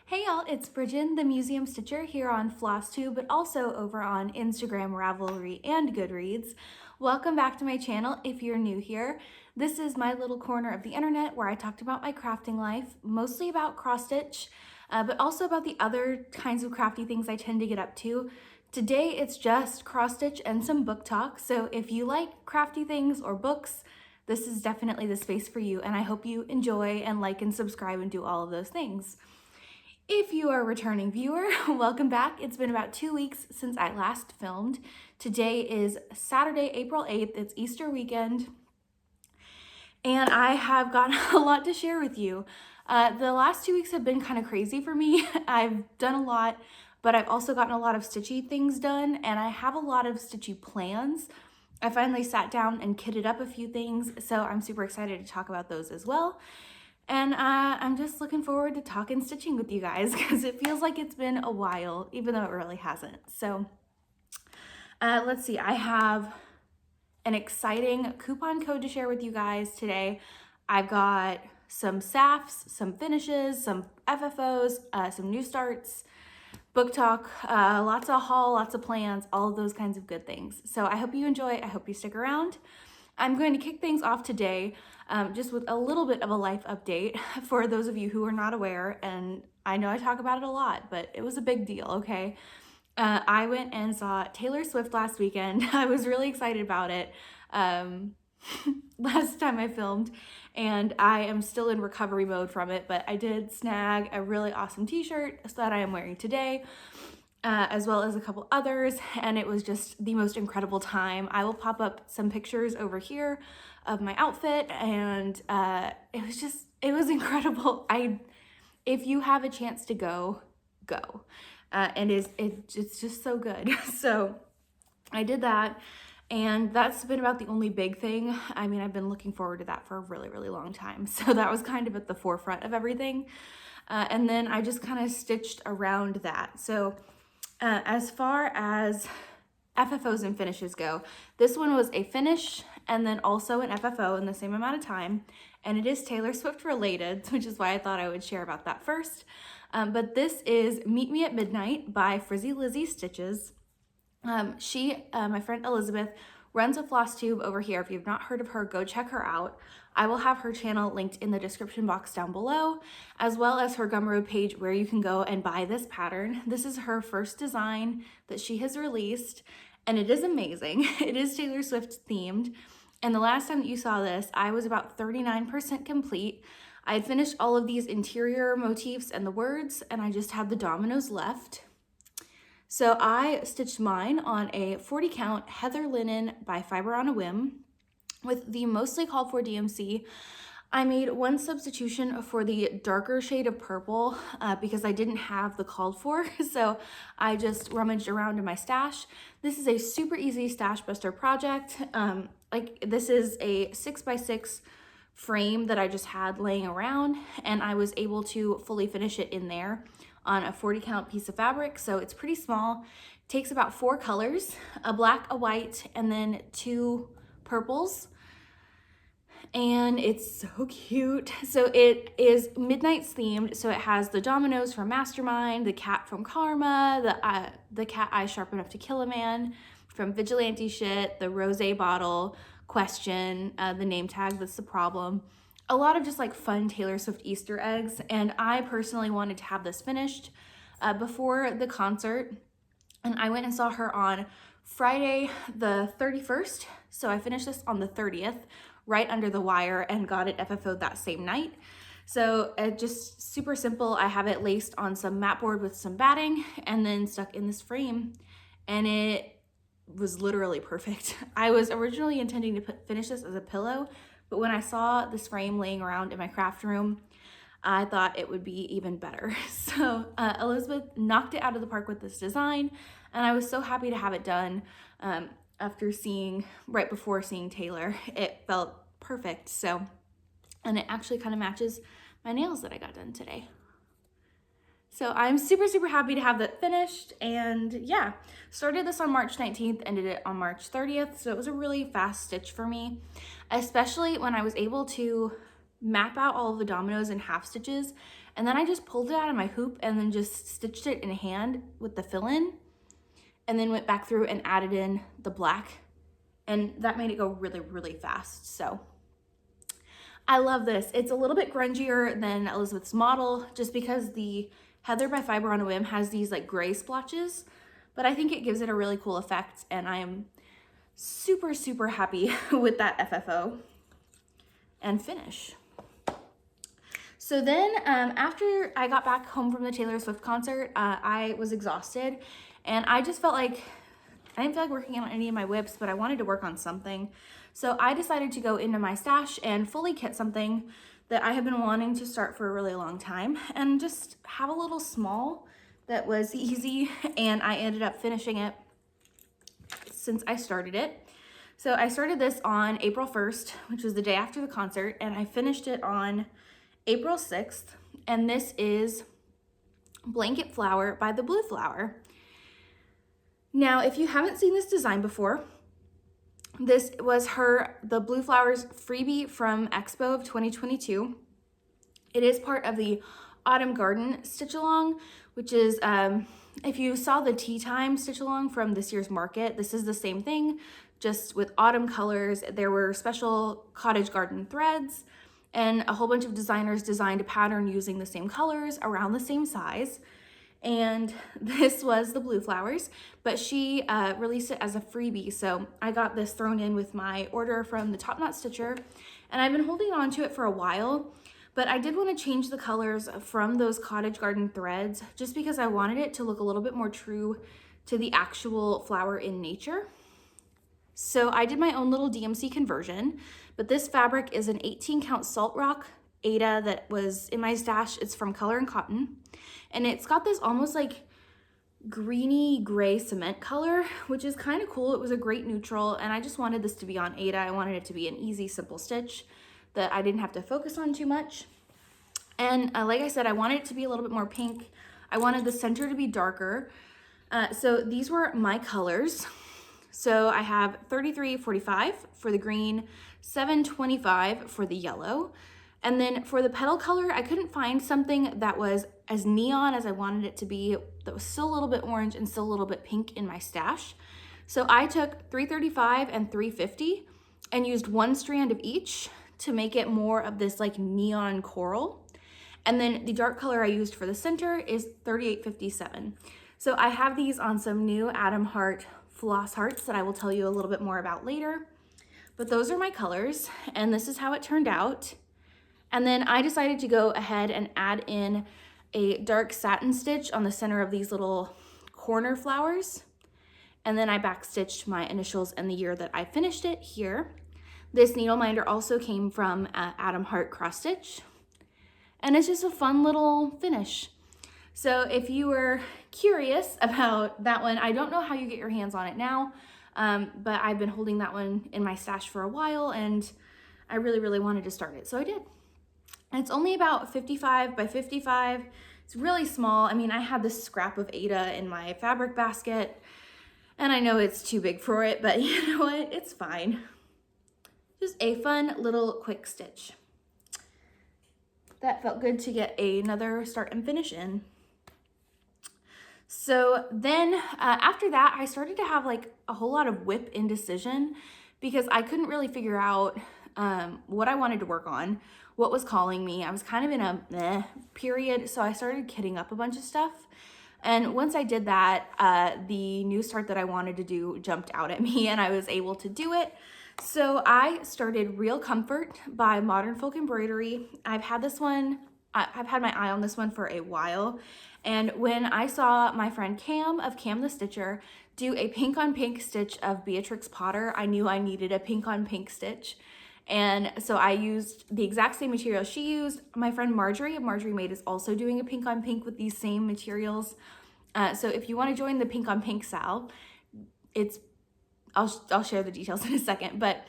Hey y'all, it's Brijin, the Museum Stitcher, here on Flosstube, but also over on Instagram, Ravelry, and Goodreads. Welcome back to my channel if you're new here. This is my little corner of the internet where I talked about my crafting life, mostly about cross-stitch, but also about the other kinds of crafty things I tend to get up to. Today it's just cross-stitch and some book talk, so if you like crafty things or books, this is definitely the space for you, and I hope you enjoy and like and subscribe and do all of those things. If you are a returning viewer, welcome back. It's been about 2 weeks since I last filmed. Today is Saturday, April 8th. It's Easter weekend, and I have got a lot to share with you. The last 2 weeks have been kind of crazy for me. I've done a lot, but I've also gotten a lot of stitchy things done, and I have a lot of stitchy plans. I finally sat down and kitted up a few things, so I'm super excited to talk about those as well. And I'm just looking forward to talking stitching with you guys because it feels like it's been a while, even though it really hasn't. So let's see, I have an exciting coupon code to share with you guys today. I've got some SAFs, some finishes, some FFOs, some new starts, book talk, lots of haul, lots of plans, all of those kinds of good things. So I hope you enjoy. I hope you stick around. I'm going to kick things off today just with a little bit of a life update for those of you who are not aware, and I know I talk about it a lot, but it was a big deal, okay? I went and saw Taylor Swift last weekend. I was really excited about it last time I filmed, and I am still in recovery mode from it, but I did snag a really awesome t-shirt that I am wearing today. As well as a couple others, and it was just the most incredible time. I will pop up some pictures over here of my outfit, and it was incredible. If you have a chance to go. And it's just so good. So I did that, and that's been about the only big thing. I mean, I've been looking forward to that for a really, really long time. So that was kind of at the forefront of everything. And then I just kind of stitched around that. So as far as FFOs and finishes go, this one was a finish and then also an FFO in the same amount of time, and it is Taylor Swift related, which is why I thought I would share about that first. But this is Meet Me at Midnight by Frizzy Lizzie Stitches. My friend Elizabeth, runs a Flosstube over here. If you've not heard of her, go check her out. I will have her channel linked in the description box down below, as well as her Gumroad page where you can go and buy this pattern. This is her first design that she has released, and it is amazing. It is Taylor Swift themed, and the last time that you saw this, I was about 39% complete. I had finished all of these interior motifs and the words, and I just had the dominoes left. So I stitched mine on a 40 count heather linen by Fiber on a Whim with the mostly called for DMC. I made one substitution for the darker shade of purple because I didn't have the called for, so I just rummaged around in my stash. This is a super easy stash buster project. This is a 6x6 frame that I just had laying around, and I was able to fully finish it in there on a 40 count piece of fabric, so it's pretty small. It takes about 4 colors, a black, a white, and then 2 purples, and it's so cute. So it is Midnight's themed, so it has the dominoes from Mastermind, the cat from Karma, the cat eyes sharp enough to kill a man from Vigilante Shit, the rosé bottle, question, the name tag, that's the problem. A lot of just like fun Taylor Swift Easter eggs, and I personally wanted to have this finished before the concert, and I went and saw her on Friday the 31st, so I finished this on the 30th, right under the wire, and got it FFO'd that same night. So just super simple. I have it laced on some mat board with some batting and then stuck in this frame, and it was literally perfect. I was originally intending to finish this as a pillow, but when I saw this frame laying around in my craft room, I thought it would be even better. So Elizabeth knocked it out of the park with this design, and I was so happy to have it done. Right before seeing Taylor, it felt perfect. So, and it actually kind of matches my nails that I got done today. So I'm super, super happy to have that finished, and yeah, started this on March 19th, ended it on March 30th, so it was a really fast stitch for me, especially when I was able to map out all of the dominoes in half stitches And then I just pulled it out of my hoop and then just stitched it in hand with the fill-in, and then went back through and added in the black, and that made it go really, really fast. So I love this. It's a little bit grungier than Elizabeth's model just because the Heather by Fiber on a Whim has these like gray splotches, but I think it gives it a really cool effect, and I am super, super happy with that FFO and finish. So then after I got back home from the Taylor Swift concert, I was exhausted, and I just felt like I didn't feel like working on any of my whips, but I wanted to work on something. So I decided to go into my stash and fully kit something that I have been wanting to start for a really long time, and just have a little small that was easy, and I ended up finishing it since I started it. So I started this on April 1st, which was the day after the concert, and I finished it on April 6th, and this is Blanket Flower by the Blue Flower. Now, if you haven't seen this design before, this was the Blue Flower's freebie from Expo of 2022. It is part of the Autumn Garden Stitch Along, which is, if you saw the Tea Time Stitch Along from this year's market, this is the same thing, just with autumn colors. There were special cottage garden threads, and a whole bunch of designers designed a pattern using the same colors around the same size. And this was the Blue Flowers, but she released it as a freebie. So I got this thrown in with my order from the Top Knot Stitcher, and I've been holding on to it for a while, but I did want to change the colors from those cottage garden threads just because I wanted it to look a little bit more true to the actual flower in nature. So I did my own little DMC conversion, but this fabric is an 18 count Salt Rock Aida that was in my stash. It's from Color and Cotton, and it's got this almost like greeny gray cement color, which is kind of cool. It was a great neutral, and I just wanted this to be on Aida. I wanted it to be an easy, simple stitch that I didn't have to focus on too much. And like I said, I wanted it to be a little bit more pink. I wanted the center to be darker. So these were my colors. So I have 33.45 for the green, 7.25 for the yellow. And then for the petal color, I couldn't find something that was as neon as I wanted it to be, that was still a little bit orange and still a little bit pink in my stash. So I took 3.35 and 3.50 and used one strand of each to make it more of this like neon coral. And then the dark color I used for the center is 38.57. So I have these on some new Adam Hart floss hearts that I will tell you a little bit more about later. But those are my colors, and this is how it turned out. And then I decided to go ahead and add in a dark satin stitch on the center of these little corner flowers. And then I backstitched my initials and the year that I finished it here. This needle minder also came from Adam Hart Cross Stitch. And it's just a fun little finish. So if you were curious about that one, I don't know how you get your hands on it now, but I've been holding that one in my stash for a while, and I really, really wanted to start it, so I did. And it's only about 55 by 55. It's really small. I mean, I had this scrap of Aida in my fabric basket, and I know it's too big for it, but you know what? It's fine. Just a fun little quick stitch. That felt good to get another start and finish in. So then after that, I started to have like a whole lot of whip indecision because I couldn't really figure out what I wanted to work on, what was calling me. I was kind of in a meh period, so I started kitting up a bunch of stuff. And once I did that, the new start that I wanted to do jumped out at me, and I was able to do it. So I started Real Comfort by Modern Folk Embroidery. I've had my eye on this one for a while. And when I saw my friend Cam of Cam the Stitcher do a pink on pink stitch of Beatrix Potter, I knew I needed a pink on pink stitch. And so I used the exact same material she used. My friend Marjorie of Marjorie Made is also doing a pink on pink with these same materials. So if you want to join the pink on pink sal, I'll share the details in a second, but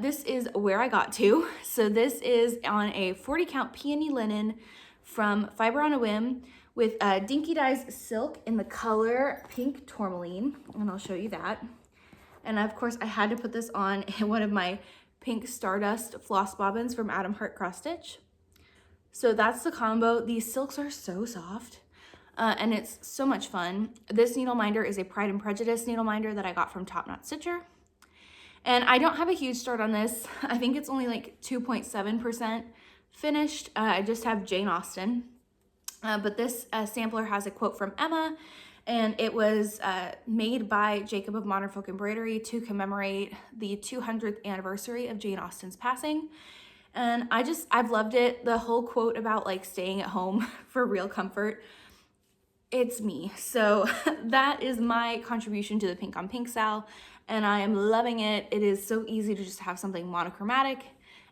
this is where I got to. So this is on a 40 count peony linen from Fiber on a Whim with Dinky Dyes silk in the color Pink Tourmaline, and I'll show you that. And of course I had to put this on one of my pink Stardust floss bobbins from Adam Hart Cross Stitch. So that's the combo. These silks are so soft. And it's so much fun. This needle minder is a Pride and Prejudice needle minder that I got from Top Knot Stitcher. And I don't have a huge start on this. I think it's only like 2.7% finished. I just have Jane Austen. But this sampler has a quote from Emma, and it was made by Jacob of Modern Folk Embroidery to commemorate the 200th anniversary of Jane Austen's passing. And I've loved it. The whole quote about like staying at home for real comfort, it's me. So that is my contribution to the Pink on Pink sale, and I am loving it. It is so easy to just have something monochromatic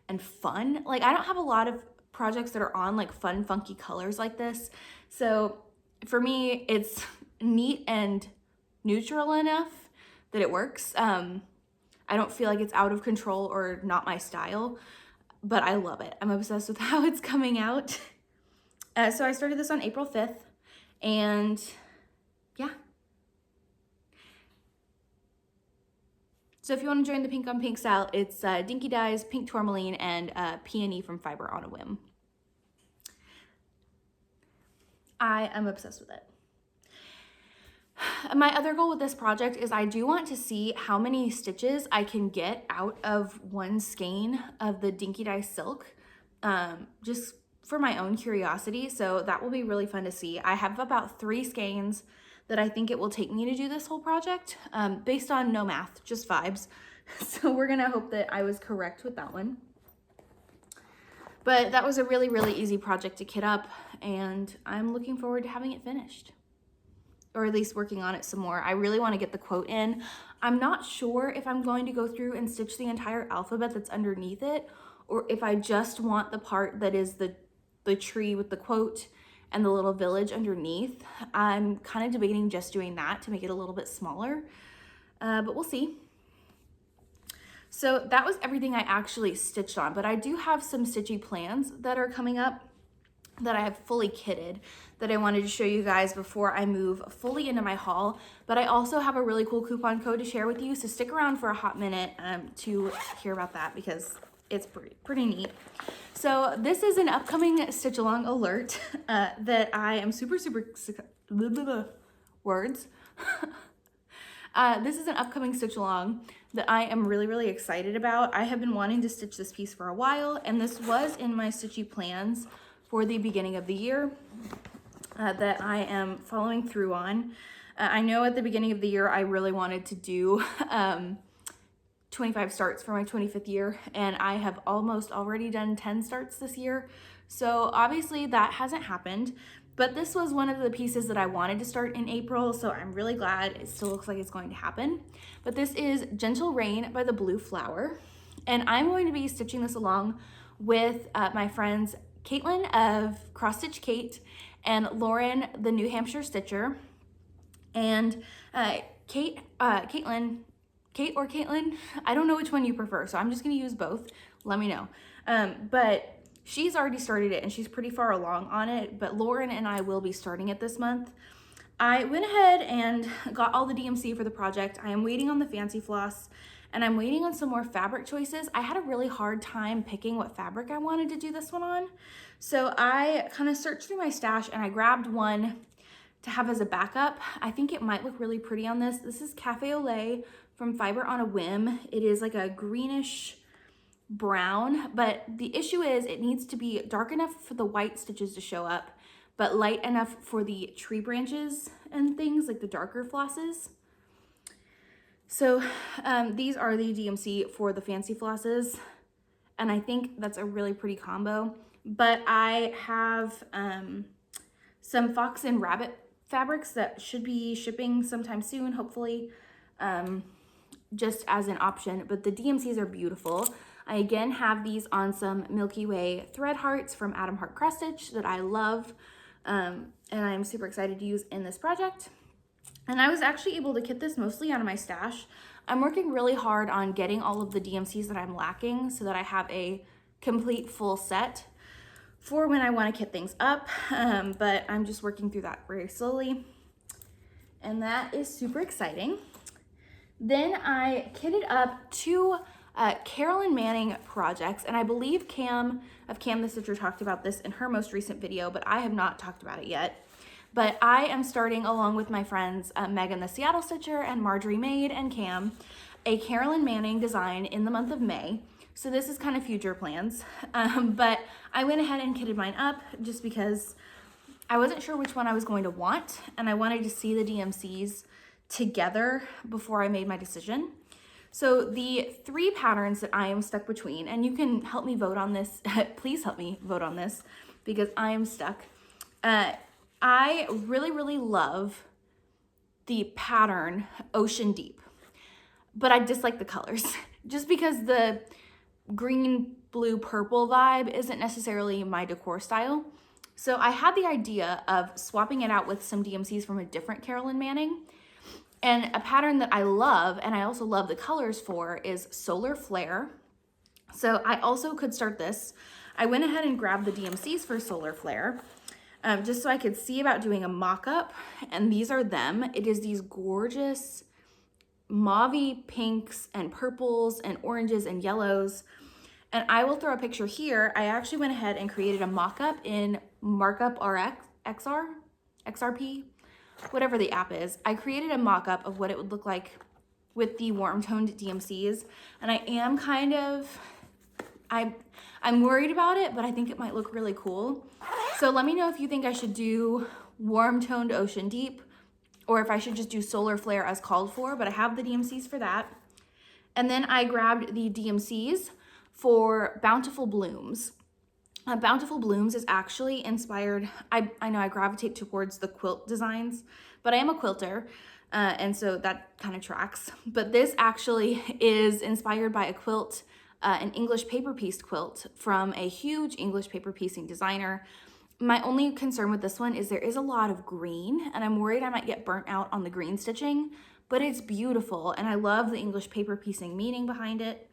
and fun. Like, I don't have a lot of projects that are on like fun, funky colors like this. So for me, it's neat and neutral enough that it works. I don't feel like it's out of control or not my style, but I love it. I'm obsessed with how it's coming out. So I started this on April 5th. And yeah. So if you want to join the Pink on Pink sale, it's Dinky Dyes, Pink Tourmaline, and Peony from Fiber on a Whim. I am obsessed with it. My other goal with this project is I do want to see how many stitches I can get out of one skein of the Dinky Dye silk, just for my own curiosity. So that will be really fun to see. I have about 3 skeins that I think it will take me to do this whole project, based on no math, just vibes. So we're gonna hope that I was correct with that one. But that was a really, really easy project to kit up, and I'm looking forward to having it finished, or at least working on it some more. I really want to get the quote in. I'm not sure if I'm going to go through and stitch the entire alphabet that's underneath it, or if I just want the part that is the tree with the quote and the little village underneath. I'm kind of debating just doing that to make it a little bit smaller, but we'll see. So that was everything I actually stitched on, but I do have some stitchy plans that are coming up that I have fully kitted that I wanted to show you guys before I move fully into my haul. But I also have a really cool coupon code to share with you, so stick around for a hot minute to hear about that, because it's pretty neat. So this is an upcoming stitch along alert that I am super words. This is an upcoming stitch along that I am really, really excited about. I have been wanting to stitch this piece for a while, and this was in my stitchy plans for the beginning of the year that I am following through on. I know at the beginning of the year I really wanted to do 25 starts for my 25th year, and I have almost already done 10 starts this year. So obviously that hasn't happened, but this was one of the pieces that I wanted to start in April, so I'm really glad it still looks like it's going to happen. But this is Gentle Rain by the Blue Flower, and I'm going to be stitching this along with my friends Caitlin of Cross Stitch Kate and Lauren, the New Hampshire Stitcher, and Kate or Caitlin, I don't know which one you prefer, so I'm just gonna use both. Let me know. But she's already started it and she's pretty far along on it, but Lauren and I will be starting it this month. I went ahead and got all the DMC for the project. I am waiting on the fancy floss, and I'm waiting on some more fabric choices. I had a really hard time picking what fabric I wanted to do this one on. So I kind of searched through my stash and I grabbed one to have as a backup. I think it might look really pretty on this. This is Cafe au Lait from Fiber on a Whim. It is like a greenish brown, but the issue is it needs to be dark enough for the white stitches to show up, but light enough for the tree branches and things, like the darker flosses. So these are the DMC for the fancy flosses, and I think that's a really pretty combo. But I have some fox and rabbit fabrics that should be shipping sometime soon, hopefully, just as an option. But the DMCs are beautiful. I again have these on some Milky Way thread hearts from Adam Hart Cross Stitch that I love, and I'm super excited to use in this project. And I was actually able to kit this mostly out of my stash. I'm working really hard on getting all of the DMCs that I'm lacking so that I have a complete full set for when I want to kit things up, but I'm just working through that very slowly, and that is super exciting. Then I kitted up 2 Carolyn Manning projects, and I believe Cam of Cam the Stitcher talked about this in her most recent video, but I have not talked about it yet. But I am starting, along with my friends Megan the Seattle Stitcher and Marjorie Maid and Cam, a Carolyn Manning design in the month of May. So this is kind of future plans, but I went ahead and kitted mine up just because I wasn't sure which one I was going to want, and I wanted to see the DMCs together before I made my decision. So the 3 patterns that I am stuck between, and you can help me vote on this, please help me vote on this because I am stuck. I really, really love the pattern Ocean Deep, but I dislike the colors just because the green, blue, purple vibe isn't necessarily my decor style. So I had the idea of swapping it out with some DMCs from a different Carolyn Manning. And a pattern that I love, and I also love the colors for, is Solar Flare. So I also could start this. I went ahead and grabbed the DMCs for Solar Flare, just so I could see about doing a mock-up. And these are them. It is these gorgeous mauve pinks and purples and oranges and yellows. And I will throw a picture here. I actually went ahead and created a mock-up in Markup RX, XRP, whatever the app is. I created a mock-up of what it would look like with the warm-toned DMCs. And I am kind of, I'm worried about it, but I think it might look really cool. So let me know if you think I should do warm-toned Ocean Deep or if I should just do Solar Flare as called for, but I have the DMCs for that. And then I grabbed the DMCs for Bountiful Blooms. Bountiful Blooms is actually inspired, I know I gravitate towards the quilt designs, but I am a quilter, and so that kind of tracks. But this actually is inspired by a quilt, an English paper pieced quilt from a huge English paper piecing designer. My only concern with this one is there is a lot of green, and I'm worried I might get burnt out on the green stitching, but it's beautiful, and I love the English paper piecing meaning behind it.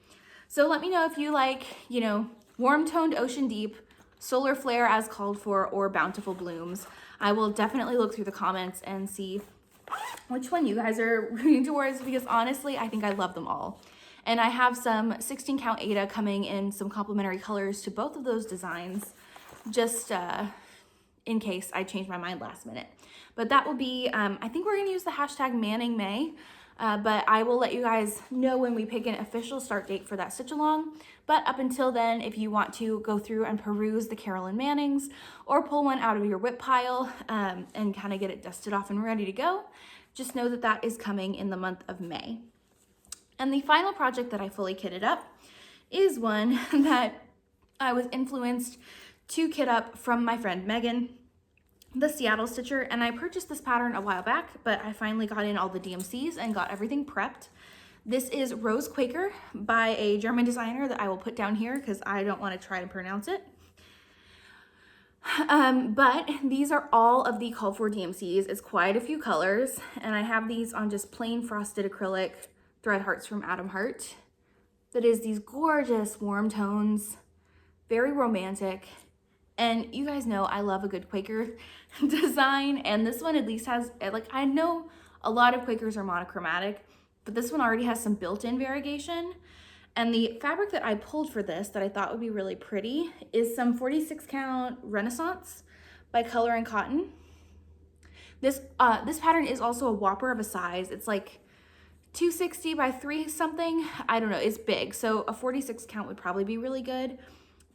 So let me know if you like, you know, warm-toned Ocean Deep, Solar Flare as called for, or Bountiful Blooms. I will definitely look through the comments and see which one you guys are leaning towards, because honestly, I think I love them all. And I have some 16 count Aida coming in some complementary colors to both of those designs, just in case I change my mind last minute. But that will be, I think we're gonna use the hashtag Manning May. But I will let you guys know when we pick an official start date for that stitch along. But up until then, if you want to go through and peruse the Carolyn Mannings or pull one out of your whip pile and kind of get it dusted off and ready to go, just know that that is coming in the month of May. And the final project that I fully kitted up is one that I was influenced to kit up from my friend Megan the Seattle Stitcher, and I purchased this pattern a while back, but I finally got in all the DMCs and got everything prepped. This is Rose Quaker by a German designer that I will put down here because I don't want to try to pronounce it. But these are all of the called for DMCs. It's quite a few colors, and I have these on just plain frosted acrylic thread hearts from Adam Hart. That is these gorgeous warm tones, very romantic. And you guys know I love a good Quaker design, and this one at least has, like, I know a lot of Quakers are monochromatic, but this one already has some built-in variegation. And the fabric that I pulled for this that I thought would be really pretty is some 46 count Renaissance by Color and Cotton. This pattern is also a whopper of a size. It's like 260 by 3 something. I don't know, it's big. So a 46 count would probably be really good.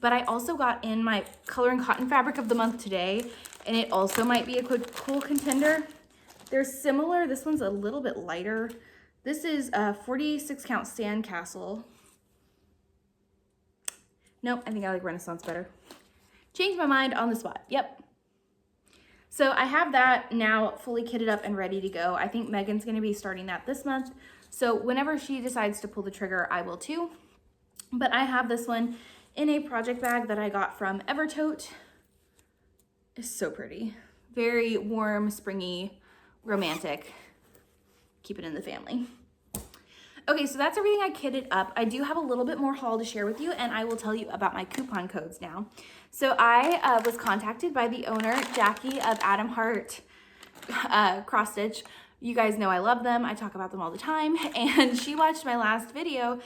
But I also got in my Color and Cotton fabric of the month today, and it also might be a cool contender. They're similar. This one's a little bit lighter. This is a 46 count Sandcastle. Nope, I think I like Renaissance better. Changed my mind on the spot. Yep. So I have that now fully kitted up and ready to go. I think Megan's going to be starting that this month. So whenever she decides to pull the trigger, I will too. But I have this one in a project bag that I got from Evertote. It's so pretty. Very warm, springy, romantic. Keep it in the family. Okay, so that's everything I kitted up. I do have a little bit more haul to share with you, and I will tell you about my coupon codes now. So I was contacted by the owner, Jackie of Adam Hart Cross Stitch. You guys know I love them. I talk about them all the time. And she watched my last video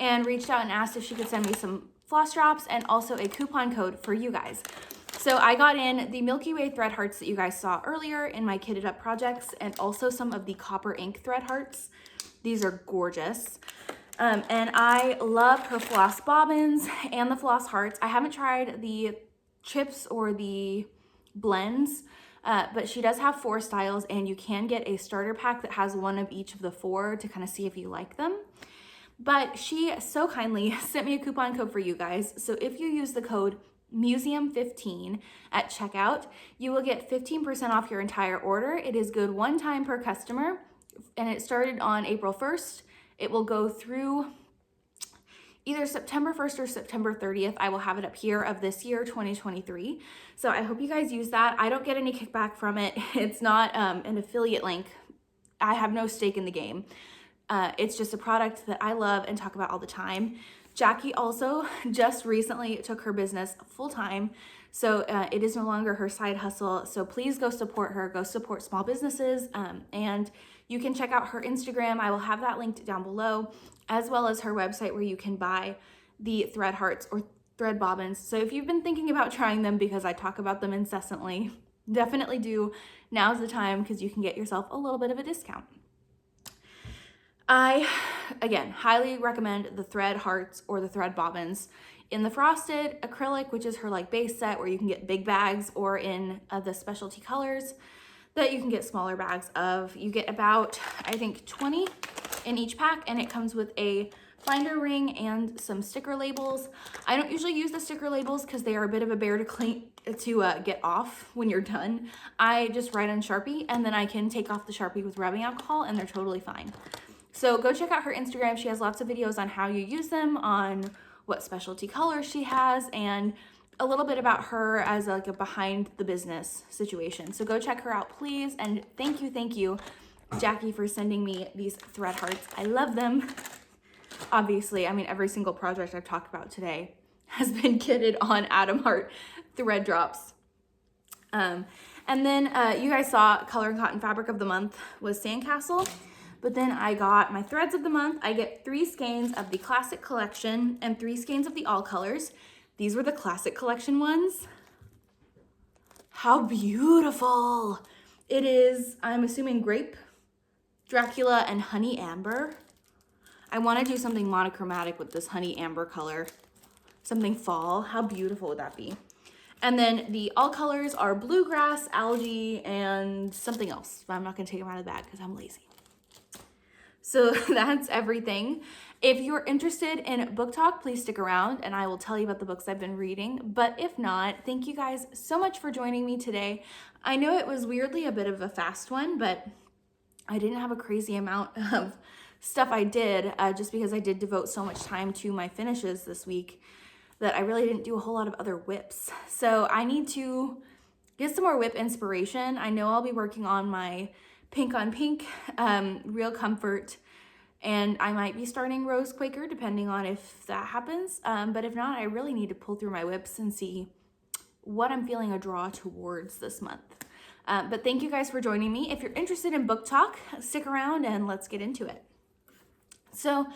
and reached out and asked if she could send me some floss drops and also a coupon code for you guys. So I got in the Milky Way thread hearts that you guys saw earlier in my kitted up projects, and also some of the copper ink thread hearts. These are gorgeous. And I love her floss bobbins and the floss hearts. I haven't tried the chips or the blends, but she does have 4 styles, and you can get a starter pack that has one of each of the 4 to kind of see if you like them. But she so kindly sent me a coupon code for you guys. So if you use the code Museum15 at checkout, you will get 15% off your entire order. It is good one time per customer, and it started on April 1st. It will go through either September 1st or September 30th. I will have it up here of this year, 2023. So I hope you guys use that. I don't get any kickback from it. It's not an affiliate link. I have no stake in the game. It's just a product that I love and talk about all the time. Jackie also just recently took her business full-time, so it is no longer her side hustle. So please go support her, go support small businesses, and you can check out her Instagram. I will have that linked down below, as well as her website where you can buy the thread hearts or thread bobbins. So if you've been thinking about trying them, because I talk about them incessantly, definitely do. Now's the time, because you can get yourself a little bit of a discount. I, again, highly recommend the thread hearts or the thread bobbins in the frosted acrylic, which is her like base set where you can get big bags, or in the specialty colors that you can get smaller bags of. You get about, I think, 20 in each pack, and it comes with a binder ring and some sticker labels. I don't usually use the sticker labels because they are a bit of a bear to clean to get off when you're done. I just write on Sharpie, and then I can take off the Sharpie with rubbing alcohol, and they're totally fine. So go check out her Instagram. She has lots of videos on how you use them, on what specialty colors she has, and a little bit about her as like a behind the business situation. So go check her out, please. And thank you, Jackie, for sending me these thread hearts. I love them. Obviously, I mean, every single project I've talked about today has been kitted on Atom Heart thread drops. And then you guys saw Color and Cotton Fabric of the Month was Sandcastle. But then I got my threads of the month. I get 3 skeins of the Classic Collection and 3 skeins of the All Colors. These were the Classic Collection ones. How beautiful. It is, I'm assuming, Grape, Dracula, and Honey Amber. I want to do something monochromatic with this Honey Amber color. Something fall. How beautiful would that be? And then the All Colors are Bluegrass, Algae, and something else. But I'm not going to take them out of the bag because I'm lazy. So that's everything. If you're interested in book talk, please stick around and I will tell you about the books I've been reading. But if not, thank you guys so much for joining me today. I know it was weirdly a bit of a fast one, but I didn't have a crazy amount of stuff I did just because I did devote so much time to my finishes this week that I really didn't do a whole lot of other whips. So I need to get some more whip inspiration. I know I'll be working on my Pink on Pink, Real Comfort, and I might be starting Rose Quaker depending on if that happens. But if not, I really need to pull through my whips and see what I'm feeling a draw towards this month. But thank you guys for joining me. If you're interested in book talk, stick around and let's get into it. So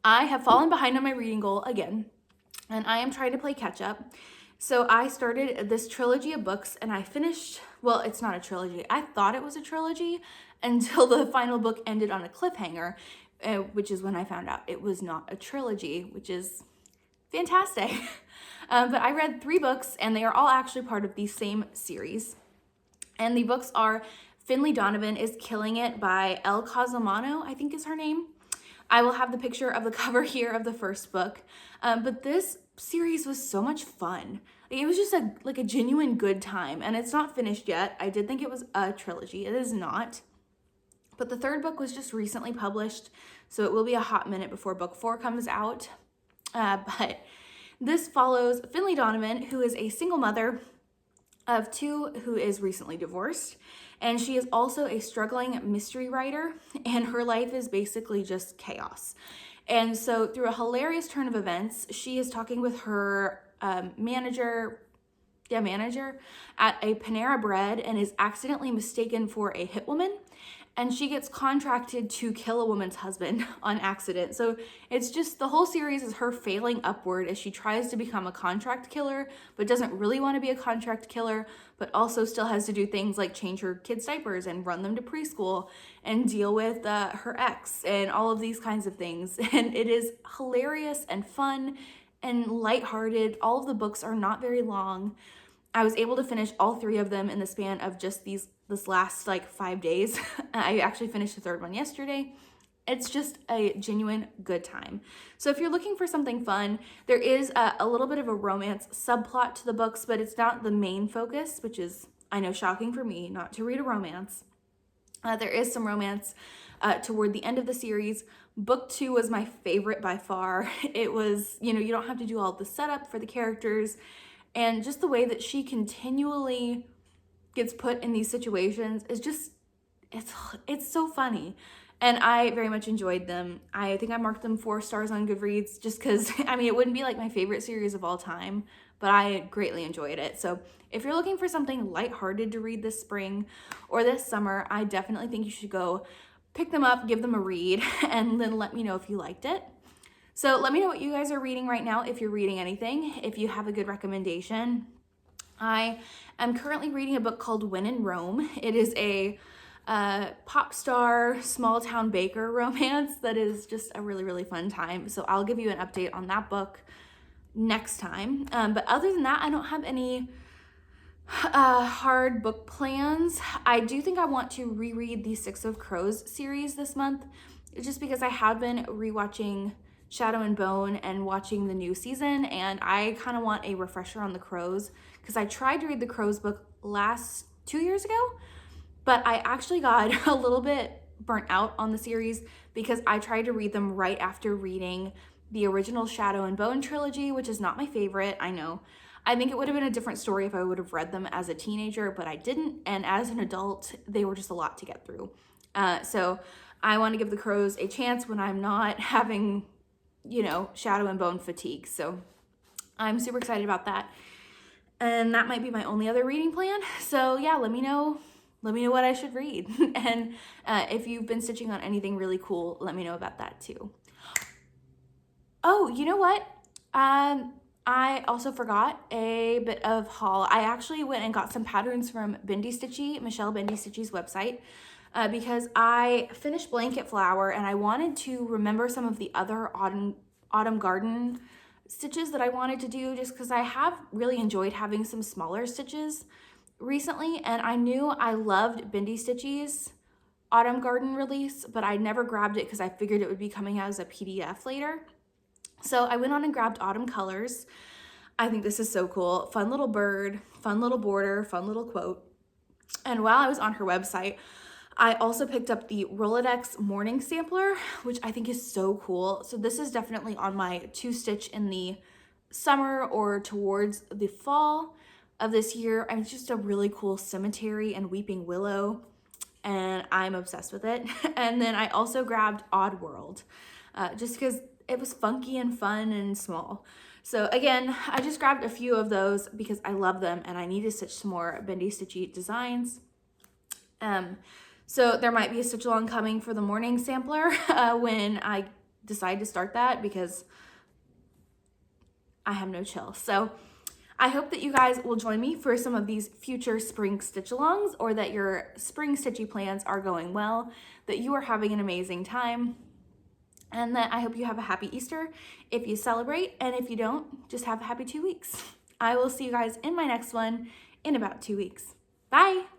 I have fallen behind on my reading goal again, and I am trying to play catch up. So I started this trilogy of books and I finished, well, it's not a trilogy. I thought it was a trilogy until the final book ended on a cliffhanger, which is when I found out it was not a trilogy, which is fantastic. But I read 3 books and they are all actually part of the same series. And the books are Finley Donovan is Killing It by Elle Cosimano, I think is her name. I will have the picture of the cover here of the first book. But this series was so much fun. It was just a genuine good time, and it's not finished yet. I did think it was a trilogy. It is not. But the 3rd book was just recently published, so it will be a hot minute before book 4 comes out. But this follows Finley Donovan, who is a single mother of 2 who is recently divorced. And she is also a struggling mystery writer, and her life is basically just chaos. And so through a hilarious turn of events, she is talking with her manager at a Panera Bread and is accidentally mistaken for a hitwoman. and she gets contracted to kill a woman's husband on accident. So it's just, the whole series is her failing upward as she tries to become a contract killer, but doesn't really want to be a contract killer, but also still has to do things like change her kids' diapers and run them to preschool and deal with her ex and all of these kinds of things. And it is hilarious and fun and lighthearted. All of the books are not very long. I was able to finish all 3 of them in the span of just this last like 5 days. I actually finished the 3rd one yesterday. It's just a genuine good time. So if you're looking for something fun, there is a little bit of a romance subplot to the books, but it's not the main focus, which is, I know, shocking for me not to read a romance. There is some romance toward the end of the series. Book 2 was my favorite by far. It was, you know, you don't have to do all the setup for the characters, and just the way that she continually gets put in these situations is just, it's so funny. And I very much enjoyed them. I think I marked them 4 stars on Goodreads just because, I mean, it wouldn't be like my favorite series of all time, but I greatly enjoyed it. So if you're looking for something lighthearted to read this spring or this summer, I definitely think you should go pick them up, give them a read, and then let me know if you liked it. So let me know what you guys are reading right now, if you're reading anything, if you have a good recommendation. I am currently reading a book called When in Rome. It is a pop star, small town baker romance that is just a really, really fun time. So I'll give you an update on that book next time. But other than that, I don't have any hard book plans. I do think I want to reread the Six of Crows series this month, just because I have been rewatching Shadow and Bone and watching the new season, and I kind of want a refresher on the Crows because I tried to read the Crows book 2 years ago, but I actually got a little bit burnt out on the series because I tried to read them right after reading the original Shadow and Bone trilogy, which is not my favorite, I know. I think it would have been a different story if I would have read them as a teenager, but I didn't, and as an adult, they were just a lot to get through. So I want to give the Crows a chance when I'm not having, you know, Shadow and Bone fatigue. So I'm super excited about that. And that might be my only other reading plan. So yeah, let me know what I should read. And if you've been stitching on anything really cool, let me know about that too. Oh, you know what? I also forgot a bit of haul. I actually went and got some patterns from Bendy Stitchy, Michelle Bendy Stitchy's website, because I finished Blanket Flower and I wanted to remember some of the other autumn garden stitches that I wanted to do, just because I have really enjoyed having some smaller stitches recently, and I knew I loved Bendy Stitchy's autumn garden release, but I never grabbed it because I figured it would be coming out as a PDF later. So I went on and grabbed Autumn Colors. I think this is so cool. Fun little bird, fun little border, fun little quote. And while I was on her website, I also picked up the Rolodex Morning Sampler, which I think is so cool. So this is definitely on my to stitch in the summer or towards the fall of this year. And it's just a really cool cemetery and weeping willow, and I'm obsessed with it. And then I also grabbed Odd World, just because it was funky and fun and small. So again, I just grabbed a few of those because I love them and I need to stitch some more Bendy Stitchy designs. So there might be a stitch along coming for the morning sampler when I decide to start that, because I have no chill. So I hope that you guys will join me for some of these future spring stitch alongs, or that your spring stitchy plans are going well, that you are having an amazing time, and that I hope you have a happy Easter if you celebrate, and if you don't, just have a happy 2 weeks. I will see you guys in my next one in about 2 weeks. Bye!